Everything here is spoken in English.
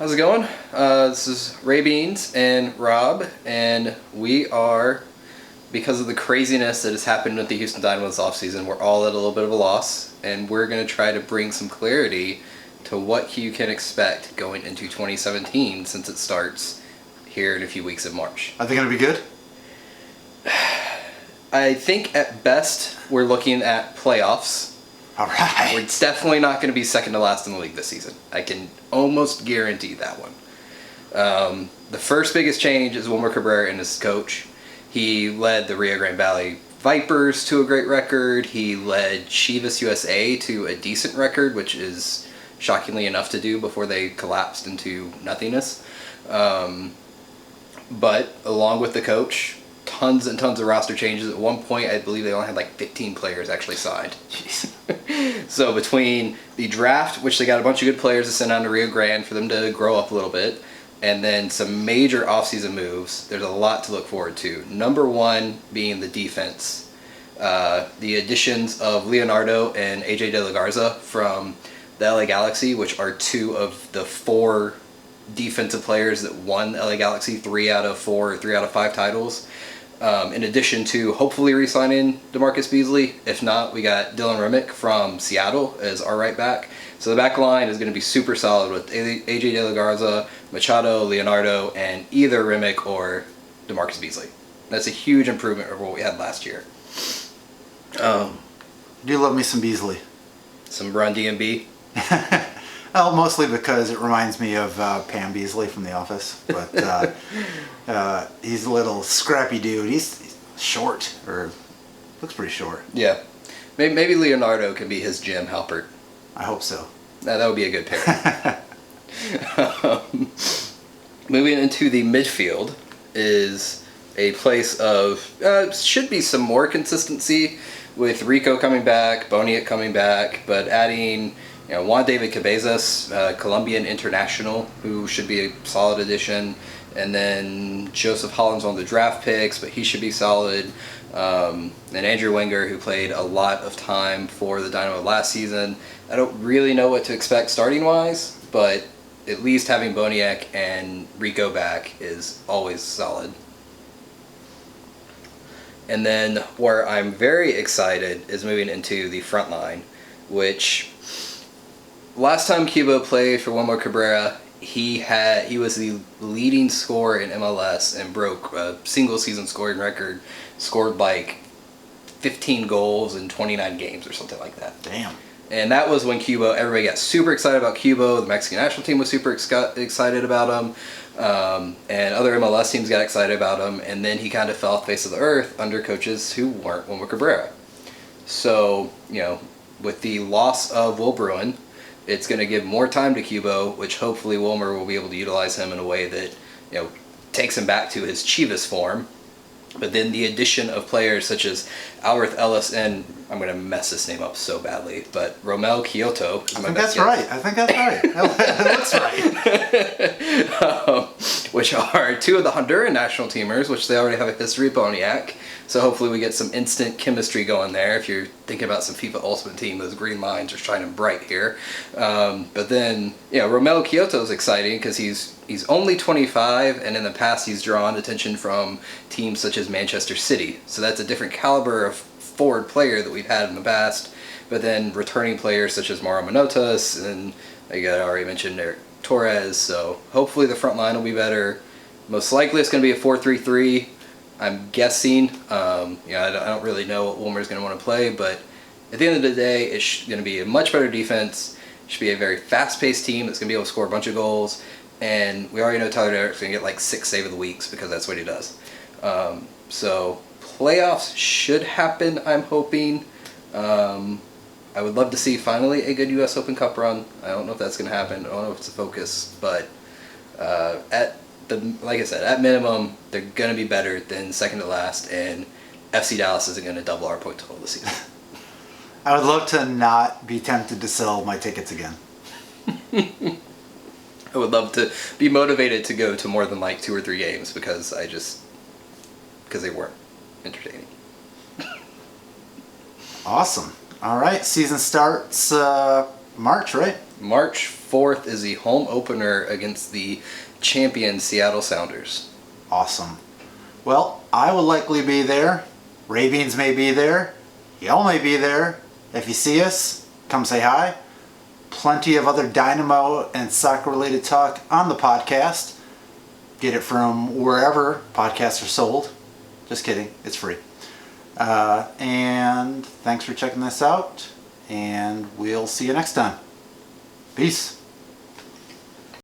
How's it going? This is Raybeans and Rob, and we are, because of the craziness that has happened with the Houston Dynamo this offseason, we're all at a little bit of a loss, and we're going to try to bring some clarity to what you can expect going into 2017 since it starts here in a few weeks in March. Are they going to be good? I think at best we're looking at playoffs. All right. We're definitely not going to be second to last in the league this season. I can almost guarantee that one. The first biggest change is Wilmer Cabrera and his coach. He led the Rio Grande Valley Vipers to a great record. He led Chivas USA to a decent record, which is shockingly enough to do before they collapsed into nothingness. But along with the coach, tons and tons of roster changes. At one point, I believe they only had like 15 players actually signed. Jeez. So between the draft, which they got a bunch of good players to send down to Rio Grande for them to grow up a little bit, and then some major offseason moves, there's a lot to look forward to. Number one being the defense. The additions of Leonardo and AJ De La Garza from the LA Galaxy, which are two of the four defensive players that won LA Galaxy 3 out of 4 or 3 out of 5 titles. In addition to hopefully re-signing DeMarcus Beasley. If not, we got Dylan Remick from Seattle as our right back. So the back line is going to be super solid with AJ De La Garza, Machado, Leonardo, and either Remick or DeMarcus Beasley. That's a huge improvement over what we had last year. Do you love me some Beasley? Some Run DMB. Well, mostly because it reminds me of Pam Beasley from The Office. But he's a little scrappy dude. He's short, or looks pretty short. Yeah. Maybe Leonardo can be his Jim Halpert. I hope so. That would be a good pair. Moving into the midfield is a place of, should be some more consistency with Rico coming back, Boniek coming back, but adding Juan David Cabezas, Colombian international, who should be a solid addition. And then Joseph Holland's on the draft picks, but he should be solid. And Andrew Wenger, who played a lot of time for the Dynamo last season. I don't really know what to expect starting-wise, but at least having Boniek and Rico back is always solid. And then where I'm very excited is moving into the front line, which last time Cubo played for Wilmer Cabrera, he was the leading scorer in MLS and broke a single season scoring record, scored like 15 goals in 29 games or something like that. Damn. And that was when everybody got super excited about Cubo. The Mexican national team was super excited about him. And other MLS teams got excited about him. And then he kind of fell off the face of the earth under coaches who weren't Wilmer Cabrera. So, with the loss of Will Bruin, it's going to give more time to Cubo, which hopefully Wilmer will be able to utilize him in a way that, takes him back to his Chivas form. But then the addition of players such as Alworth Ellis and, I'm going to mess this name up so badly, but Romel Kyoto. I think that's right. That looks right. Which are two of the Honduran national teamers, which they already have a history of Boniek. So hopefully we get some instant chemistry going there. If you're thinking about some FIFA Ultimate Team, those green lines are shining bright here. But then, Romel Kyoto is exciting because he's only 25, and in the past he's drawn attention from teams such as Manchester City. So that's a different caliber of forward player that we've had in the past. But then returning players such as Mauro Manotas, and I already mentioned Eric Torres. So hopefully the front line will be better. Most likely it's going to be a 4-3-3. I'm guessing. I don't really know what Wilmer's going to want to play, but at the end of the day, it's going to be a much better defense. It should be a very fast-paced team that's going to be able to score a bunch of goals. And we already know Tyler Derrick's going to get like 6 save of the weeks because that's what he does. So playoffs should happen, I'm hoping. I would love to see finally a good U.S. Open Cup run. I don't know if that's going to happen. I don't know if it's a focus, but like I said, at minimum, they're going to be better than second to last, and FC Dallas isn't going to double our point total this season. I would love to not be tempted to sell my tickets again. I would love to be motivated to go to more than like 2 or 3 games because they weren't entertaining. Awesome. All right, season starts March, right? March 4th is the home opener against the champion Seattle Sounders. Awesome. Well, I will likely be there. Raybeans may be there. Y'all may be there. If you see us, come say hi. Plenty of other Dynamo and soccer-related talk on the podcast. Get it from wherever podcasts are sold. Just kidding. It's free. And thanks for checking this out. And we'll see you next time. Peace.